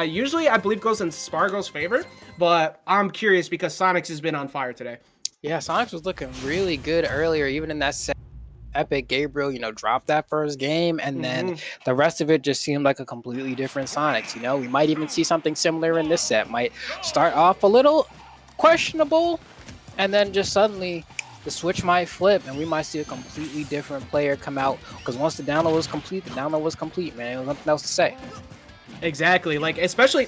Usually I believe goes in Sparg0's favor, but I'm curious because Sonix has been on fire today. Yeah, Sonix was looking really good earlier, even in that set. Epic Gabriel, dropped that first game, and then the rest of it just seemed like a completely different Sonix. We might even see something similar in this set. Might start off a little questionable, and then just suddenly the switch might flip, and we might see a completely different player come out. Because once the download was complete, the download was complete, man. There was nothing else to say. Exactly. Like, especially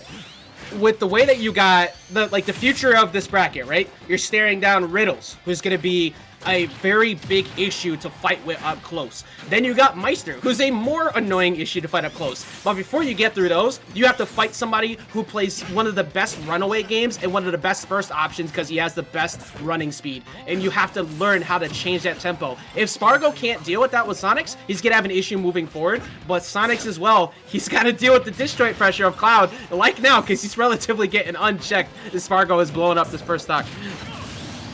with the way that you got the future of this bracket, right? You're staring down Riddles, who's going to be a very big issue to fight with up close. Then you got Meister, who's a more annoying issue to fight up close. But before you get through those, you have to fight somebody who plays one of the best runaway games and one of the best burst options because he has the best running speed. And you have to learn how to change that tempo. If Sparg0 can't deal with that with Sonix, he's going to have an issue moving forward. But Sonix as well, he's got to deal with the disjoint pressure of Cloud, like now, because he's relatively getting unchecked as Sparg0 is blowing up this first stock.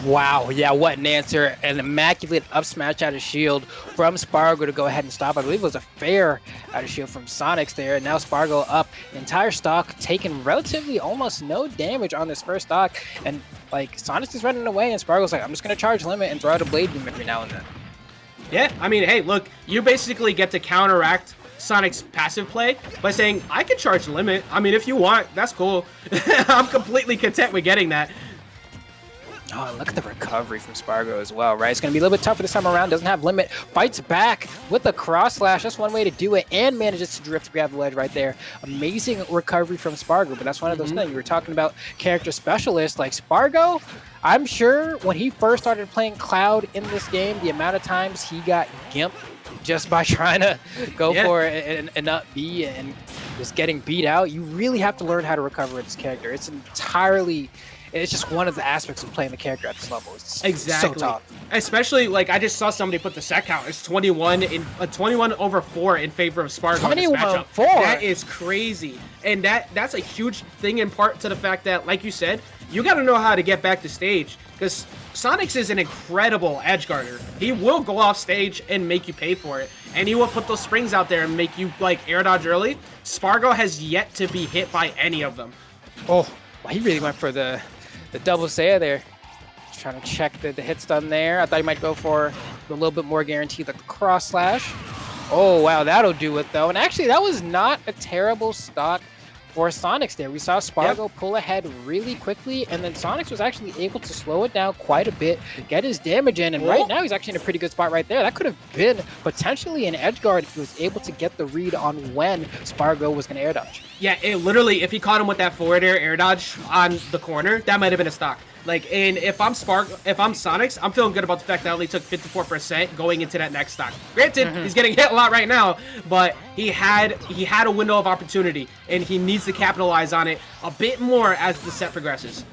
Wow, yeah, what an answer. An immaculate up smash out of shield from Sparg0 to go ahead and stop. I believe it was a fair out of shield from Sonix there. And now Sparg0 up, entire stock taking relatively almost no damage on this first stock. And like Sonix is running away and Sparg0's like, I'm just going to charge limit and throw out a blade beam every now and then. Yeah, I mean, hey, look, you basically get to counteract Sonic's passive play by saying, I can charge limit. I mean, if you want, that's cool. I'm completely content with getting that. Oh, look at the recovery from Sparg0 as well, right? It's going to be a little bit tougher this time around. Doesn't have limit. Fights back with a cross slash. That's one way to do it, and manages to drift to grab the ledge right there. Amazing recovery from Sparg0, but that's one of those things. You were talking about character specialists like Sparg0. I'm sure when he first started playing Cloud in this game, the amount of times he got gimped just by trying to go for it and not be and just getting beat out. You really have to learn how to recover with this character. It's just one of the aspects of playing the character at this level. It's exactly. So tough. Especially, like, I just saw somebody put the set count. It's 21/4 in favor of Sparg0 in this matchup. That is crazy. And that's a huge thing in part to the fact that, like you said, you got to know how to get back to stage. Because Sonix is an incredible edge guarder. He will go off stage and make you pay for it. And he will put those springs out there and make you, like, air dodge early. Sparg0 has yet to be hit by any of them. Oh, well, he really went for the double Saya there. Just trying to check the hit stun there. I thought he might go for a little bit more guaranteed, like the cross slash. Oh, wow, that'll do it, though. And actually, that was not a terrible stock for Sonix there. We saw Sparg0 pull ahead really quickly, and then Sonix was actually able to slow it down quite a bit, get his damage in, and right now he's actually in a pretty good spot right there. That could have been potentially an edge guard if he was able to get the read on when Sparg0 was going to air dodge. Yeah, it literally, if he caught him with that forward air dodge on the corner, that might have been a stock. Like, and if I'm Sonix, I'm feeling good about the fact that I only took 54% going into that next stock. Granted, he's getting hit a lot right now, but he had a window of opportunity, and he needs to capitalize on it a bit more as the set progresses.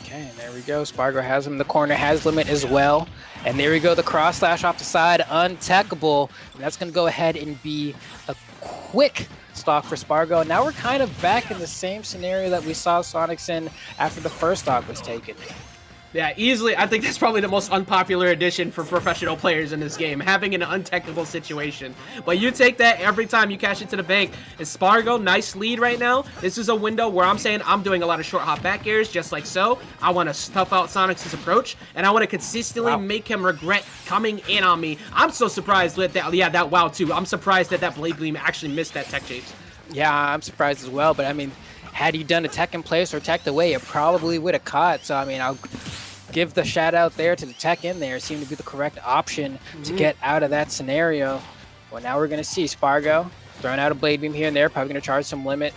Okay, and there we go. Sparg0 has him in the corner, has limit as well. And there we go, the cross slash off the side, untechable. And that's going to go ahead and be a quick stock for Sparg0. Now we're kind of back in the same scenario that we saw Sonix in after the first stock was taken. Yeah, easily. I think that's probably the most unpopular addition for professional players in this game, having an untechnical situation. But you take that every time you cash into the bank. And Sparg0, nice lead right now. This is a window where I'm saying I'm doing a lot of short hop back airs, just like so. I want to stuff out Sonix's approach, and I want to consistently make him regret coming in on me. I'm so surprised with that. Yeah, that wow, too. I'm surprised that that Blade Gleam actually missed that tech chase. Yeah, I'm surprised as well. But, I mean, had he done a tech in place or teched away, it probably would have caught. So, I mean, I'll give the shout out there to the tech in there. It seemed to be the correct option to get out of that scenario. Well, now we're going to see Sparg0 throwing out a blade beam here and there. Probably going to charge some limit,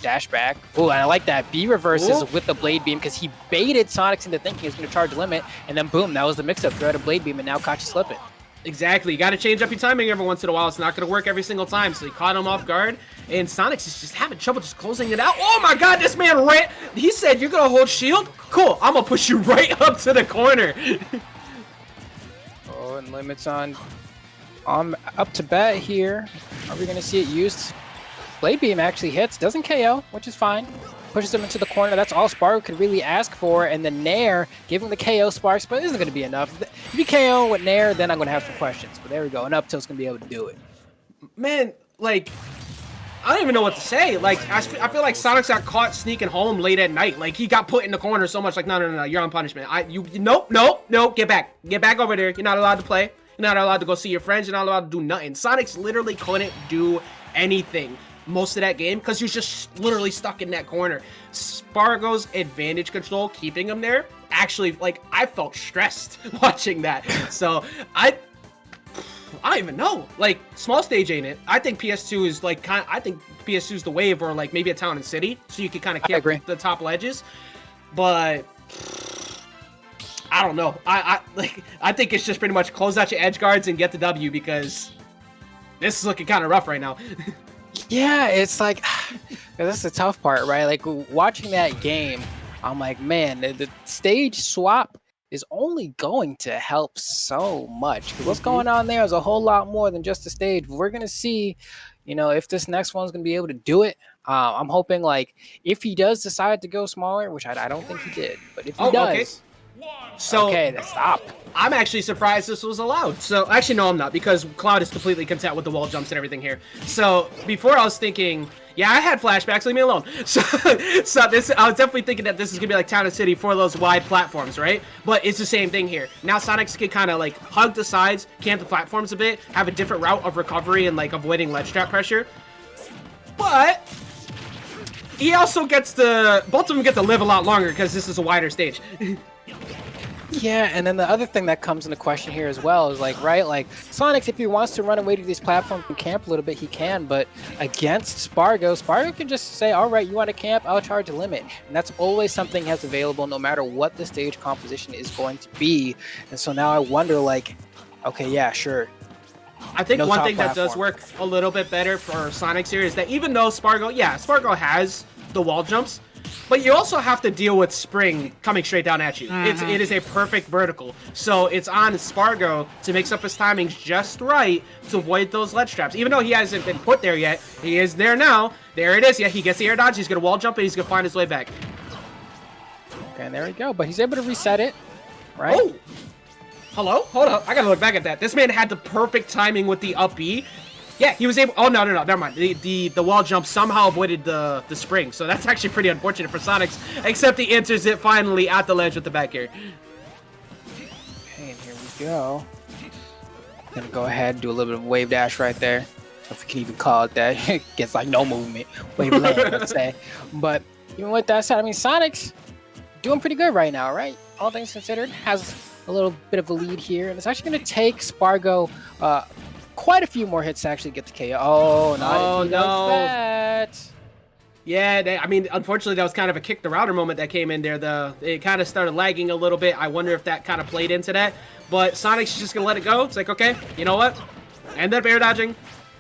dash back. Oh, and I like that. B reverses with the blade beam because he baited Sonix into thinking he was going to charge limit. And then boom, that was the mix up. Throw out a blade beam and now caught you slipping. Exactly. You got to change up your timing every once in a while. It's not going to work every single time. So he caught him off guard. And Sonix is just having trouble just closing it out. Oh my god, this man ran. He said, you're going to hold shield? Cool. I'm going to push you right up to the corner. Oh, and limits on up to bat here. Are we going to see it used? Blade Beam actually hits. Doesn't KO, which is fine. Pushes him into the corner. That's all Sparg0 could really ask for. And the Nair, giving the KO Sparks, but isn't going to be enough. If you KO with Nair, then I'm going to have some questions. But there we go. And up tilt's going to be able to do it. Man, like, I don't even know what to say. Like, I feel like Sonix got caught sneaking home late at night. Like, he got put in the corner so much. Like, no, you're on punishment. Nope, get back over there. You're not allowed to play. You're not allowed to go see your friends. You're not allowed to do nothing. Sonix literally couldn't do anything most of that game because he was just literally stuck in that corner. Sparg0's advantage control, keeping him there, actually, like, I felt stressed watching that. So, I don't even know. Like, small stage ain't it. I think PS2 is like I think PS2 is the wave, or like maybe a town and city, so you can kind of kick the top ledges. But I don't know. I think it's just pretty much close out your edge guards and get the W, because this is looking kind of rough right now. Yeah, it's like that's the tough part, right? Like watching that game, I'm like, man, the stage swap is only going to help so much. What's going on there is a whole lot more than just the stage. We're gonna see, you know, if this next one's gonna be able to do it. I'm hoping, like, if he does decide to go smaller, which I don't think he did, but if he does, okay. So then stop. I'm actually surprised this was allowed. So actually, no, I'm not, because Cloud is completely content with the wall jumps and everything here. So before I was thinking, yeah, I had flashbacks, leave me alone. So this, I was definitely thinking that this is gonna be like Town and City for those wide platforms, right? But it's the same thing here. Now Sonix can kind of like hug the sides, camp the platforms a bit, have a different route of recovery and like avoiding ledge trap pressure. But he also gets to, both of them get to live a lot longer because this is a wider stage. Yeah, and then the other thing that comes into question here as well is, like, right, like, Sonix, if he wants to run away to these platforms and camp a little bit, he can, but against Sparg0 can just say, all right, you want to camp, I'll charge a limit. And that's always something that's available no matter what the stage composition is going to be. And so now I wonder, like, okay, yeah, sure. I think one thing that does work a little bit better for Sonix here is that even though Sparg0 has the wall jumps, but you also have to deal with Spring coming straight down at you. It is a perfect vertical. So it's on Sparg0 to mix up his timings just right to avoid those ledge traps. Even though he hasn't been put there yet, he is there now. There it is. Yeah, he gets the air dodge. He's going to wall jump and he's going to find his way back. Okay, there we go. But he's able to reset it, right? Oh! Hello? Hold up. I got to look back at that. This man had the perfect timing with the up B. Yeah, he was able. Oh no, never mind. The wall jump somehow avoided the spring, so that's actually pretty unfortunate for Sonix. Except he enters it finally at the ledge with the back air. Okay, and here we go. Gonna go ahead and do a little bit of wave dash right there, if we can even call it that. Gets like no movement, wave land, let's say. But even with that said, I mean, Sonix doing pretty good right now, right? All things considered, has a little bit of a lead here, and it's actually gonna take Sparg0 quite a few more hits to actually get the KO. Oh, no. That. Yeah, I mean, unfortunately, that was kind of a kick the router moment that came in there. It kind of started lagging a little bit. I wonder if that kind of played into that. But Sonix is just going to let it go. It's like, okay, you know what? End up air dodging.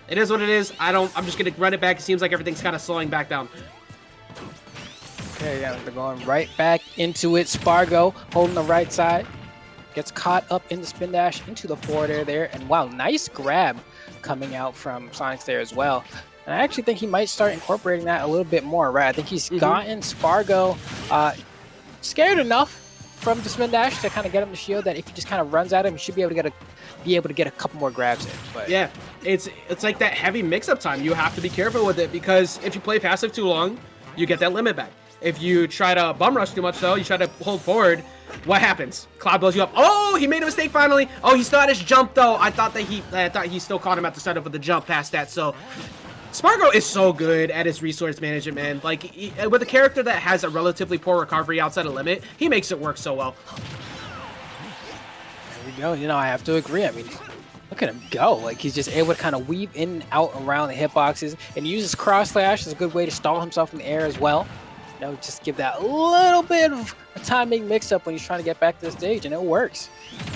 It is what it is. I'm just going to run it back. It seems like everything's kind of slowing back down. Okay, yeah, they're going right back into it. Sparg0 holding the right side. Gets caught up in the spin dash into the forward air there. And wow, nice grab coming out from Sonix there as well. And I actually think he might start incorporating that a little bit more, right? I think he's gotten Sparg0 scared enough from the spin dash to kind of get him to shield that if he just kind of runs at him, he should be able to get a couple more grabs in. But yeah, it's like that heavy mix-up time. You have to be careful with it, because if you play passive too long, you get that limit back. If you try to bum rush too much, though, you try to hold forward, what happens? Cloud blows you up. Oh, he made a mistake finally. Oh, he still had his jump, though. I thought he still caught him at the setup with the jump past that. So Sparg0 is so good at his resource management, man. Like, with a character that has a relatively poor recovery outside of limit, he makes it work so well. There we go. You know, I have to agree. I mean, look at him go. Like, he's just able to kind of weave in and out around the hitboxes, and uses cross slash as a good way to stall himself in the air as well. You know, just give that little bit of a timing mix-up when he's trying to get back to the stage, and it works.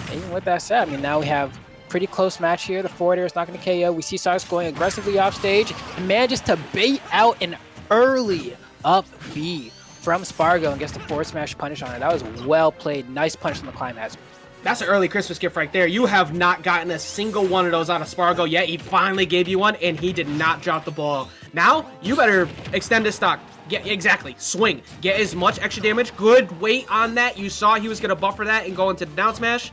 And even with that said, I mean, now we have pretty close match here. The forward air is not going to KO. We see Sonix going aggressively off stage and manages to bait out an early up B from Sparg0 and gets the forward smash punish on it. That was well played. Nice punish from the climax. That's an early Christmas gift right there. You have not gotten a single one of those out of Sparg0 yet. He finally gave you one, and he did not drop the ball. Now, you better extend his stock. Yeah, exactly. Swing. Get as much extra damage. Good weight on that. You saw he was going to buffer that and go into the down smash.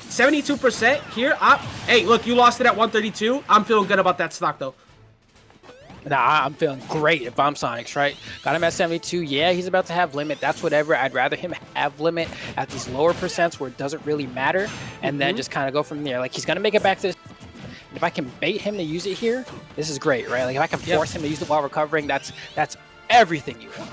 72% here. Hey, look, you lost it at 132. I'm feeling good about that stock, though. Nah, I'm feeling great if I'm Sonix, right? Got him at 72. Yeah, he's about to have limit. That's whatever. I'd rather him have limit at these lower percents where it doesn't really matter, and then just kind of go from there. Like, he's going to make it back to this. If I can bait him to use it here, this is great, right? Like, if I can force him to use it while recovering, that's everything you want.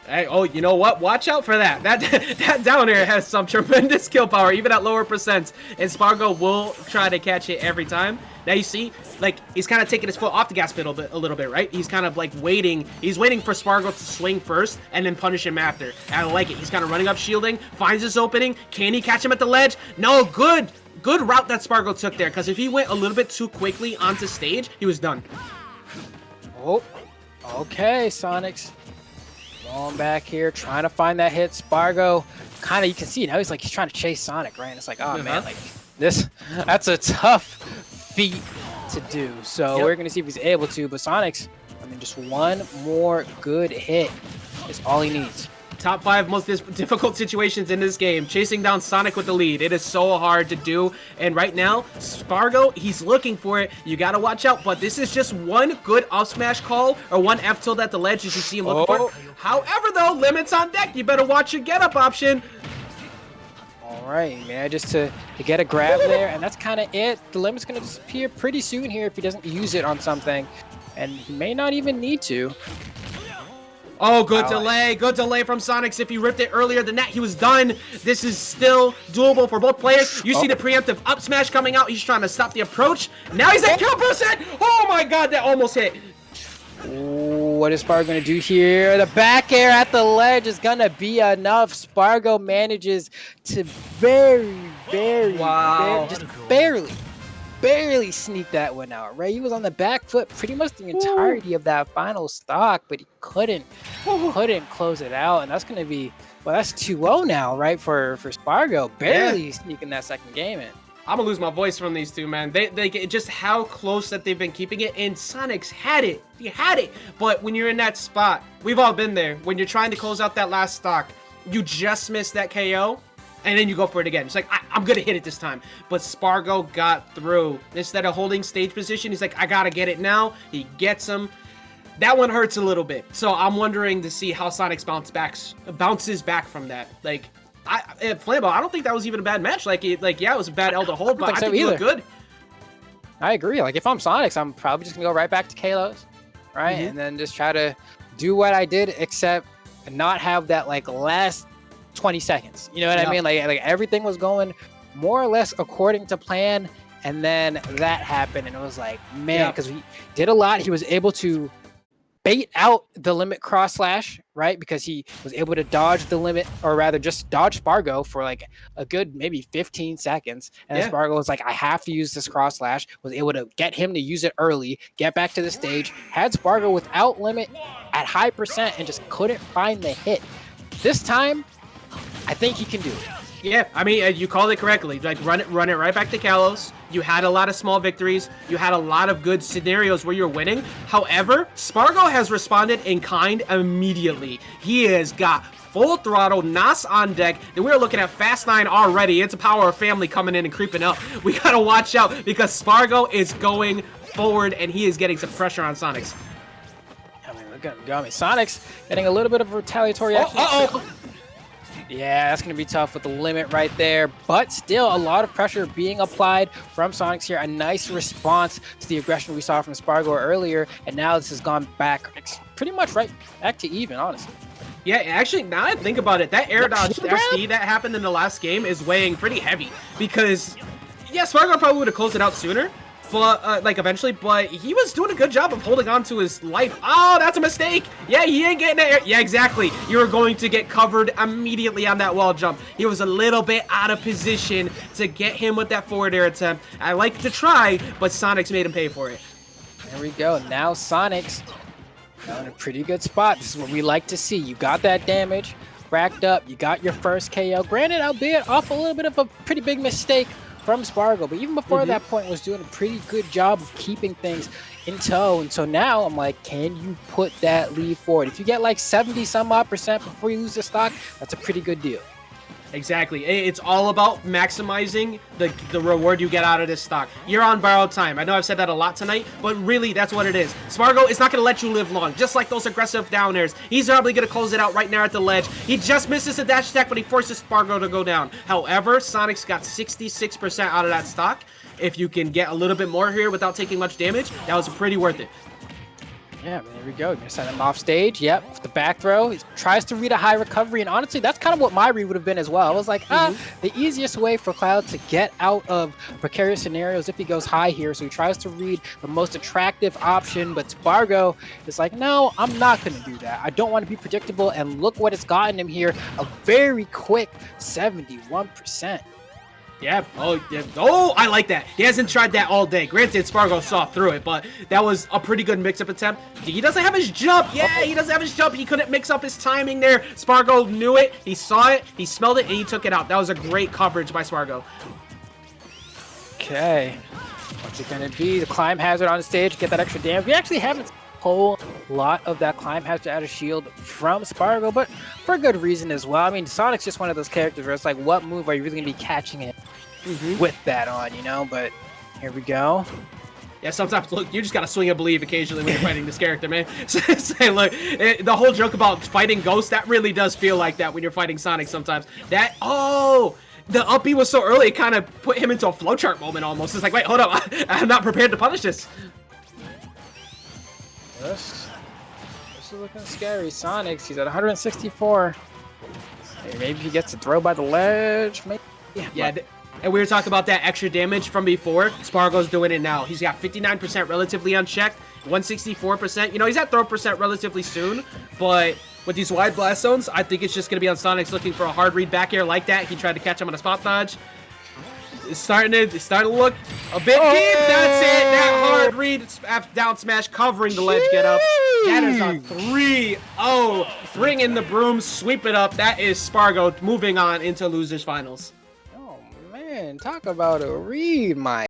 Hey, oh, you know what? Watch out for that. That down air has some tremendous kill power, even at lower percents. And Sparg0 will try to catch it every time. Now you see, like, he's kind of taking his foot off the gas pedal a little bit, right? He's kind of like waiting. He's waiting for Sparg0 to swing first and then punish him after. And I like it. He's kind of running up, shielding, finds his opening. Can he catch him at the ledge? No, good route that Sparg0 took there. Because if he went a little bit too quickly onto stage, he was done. Oh, okay, Sonix. Going back here, trying to find that hit. Sparg0, kind of, you can see now he's trying to chase Sonic, right? And it's like, oh man, like that's a tough feat to do. So we're gonna see if he's able to. But Sonix, I mean, just one more good hit is all he needs. Top 5 most difficult situations in this game. Chasing down Sonic with the lead. It is so hard to do. And right now, Sparg0, he's looking for it. You got to watch out. But this is just one good up smash call or one F tilt at the ledge as you see him looking for it. However, though, limits on deck. You better watch your get up option. All right, man, just to get a grab there. And that's kind of it. The limit's going to disappear pretty soon here if he doesn't use it on something. And he may not even need to. Oh, good delay. Good delay from Sonix. If he ripped it earlier than that, he was done. This is still doable for both players. You see the preemptive up smash coming out. He's trying to stop the approach. Now he's at kill percent. Oh my god, that almost hit. Ooh, what is Sparg going to do here? The back air at the ledge is going to be enough. Sparg0 manages to very, just barely sneak that one out, right? He was on the back foot pretty much the entirety of that final stock, but he couldn't close it out. And that's going to be, well, that's 2-0 now, right? For Sparg0, barely sneaking that second game in. I'm gonna lose my voice from these two, man. They just how close that they've been keeping it. And Sonix had it. He had it. But when you're in that spot, we've all been there. When you're trying to close out that last stock, you just missed that KO. And then you go for it again. It's like, I'm going to hit it this time. But Sparg0 got through. Instead of holding stage position, he's like, I got to get it now. He gets him. That one hurts a little bit. So I'm wondering to see how Sonix bounces back from that. Like, Flambo, I don't think that was even a bad match. Like, yeah, it was a bad L to hold, but I think he looked good. I agree. Like, if I'm Sonix, I'm probably just going to go right back to Kalos, right? And then just try to do what I did, except not have that, like, last 20 seconds. You know what I mean? Like everything was going more or less according to plan, and then that happened, and it was like, man, because he did a lot. He was able to bait out the limit cross slash, right? Because he was able to dodge the limit, or rather just dodge Sparg0 for like a good maybe 15 seconds. And then Sparg0 was like, I have to use this cross slash, was able to get him to use it early, get back to the stage, had Sparg0 without limit at high percent, and just couldn't find the hit. This time, I think he can do it. Yeah, I mean, you called it correctly. Like, run it right back to Kalos. You had a lot of small victories. You had a lot of good scenarios where you're winning. However, Sparg0 has responded in kind immediately. He has got full throttle, Nas on deck, and we're looking at Fast 9 already. It's a power of family coming in and creeping up. We gotta watch out because Sparg0 is going forward and he is getting some pressure on Sonix. I mean, look at him go. I mean, Sonix getting a little bit of a retaliatory action. Yeah, that's going to be tough with the limit right there, but still a lot of pressure being applied from Sonix here. A nice response to the aggression we saw from Sparg0 earlier, and now this has gone back pretty much right back to even, honestly. Yeah, actually, now I think about it, that air dodge SD that happened in the last game is weighing pretty heavy because, yeah, Sparg0 probably would have closed it out sooner, but like eventually, but he was doing a good job of holding on to his life. Oh, that's a mistake. Yeah, he ain't getting it. Yeah, exactly. You were going to get covered immediately on that wall jump. He was a little bit out of position to get him with that forward air attempt. I like to try, but Sonix made him pay for it. There we go. Now Sonix now in a pretty good spot. This is what we like to see. You got that damage racked up. You got your first KO. Granted, albeit off a little bit of a pretty big mistake from Sparg0, but even before that point was doing a pretty good job of keeping things in tow. And so now I'm like, can you put that lead forward? If you get like 70 some odd percent before you lose the stock, that's a pretty good deal. Exactly. It's all about maximizing the reward you get out of this stock. You're on borrowed time. I know I've said that a lot tonight, but really, that's what it is. Sparg0 is not going to let you live long, just like those aggressive down airs. He's probably going to close it out right now at the ledge. He just misses a dash attack, but he forces Sparg0 to go down. However, Sonix got 66% out of that stock. If you can get a little bit more here without taking much damage, that was pretty worth it. Yeah, there we go. You're gonna send him off stage. Yep, with the back throw. He tries to read a high recovery, and honestly, that's kind of what my read would have been as well. I was like, the easiest way for Cloud to get out of precarious scenarios if he goes high here. So he tries to read the most attractive option, but Sparg0 is like, no, I'm not gonna do that. I don't want to be predictable, and look what it's gotten him here. A very quick 71%. Yeah. Oh, yeah. Oh, I like that. He hasn't tried that all day. Granted, Sparg0 saw through it, but that was a pretty good mix-up attempt. He doesn't have his jump. Yeah, he doesn't have his jump. He couldn't mix up his timing there. Sparg0 knew it. He saw it. He smelled it, and he took it out. That was a great coverage by Sparg0. Okay. What's it going to be? The climb hazard on the stage. Get that extra damage. We actually haven't whole lot of that climb hazard out of shield from Sparg0, but for a good reason as well. I mean, Sonic's just one of those characters where it's like, what move are you really going to be catching it with that on, you know? But here we go. Yeah, sometimes, look, you just gotta swing and believe occasionally when you're fighting this character, man. Say, look, the whole joke about fighting Ghost, that really does feel like that when you're fighting Sonic sometimes. That, oh, the up B was so early, it kind of put him into a flowchart moment almost. It's like, wait, hold up, I'm not prepared to punish this. This is looking scary. Sonix, he's at 164. Maybe he gets a throw by the ledge. Maybe. Yeah, and we were talking about that extra damage from before. Sparg0's doing it now. He's got 59% relatively unchecked, 164%. You know, he's at throw percent relatively soon, but with these wide blast zones, I think it's just going to be on Sonix looking for a hard read back air like that. He tried to catch him on a spot dodge. It's starting to look a bit deep. That's it. That hard read down smash covering the ledge get up. That is a 3-0. Bring in the broom, sweep it up. That is Sparg0 moving on into losers finals. Oh man, talk about a read, my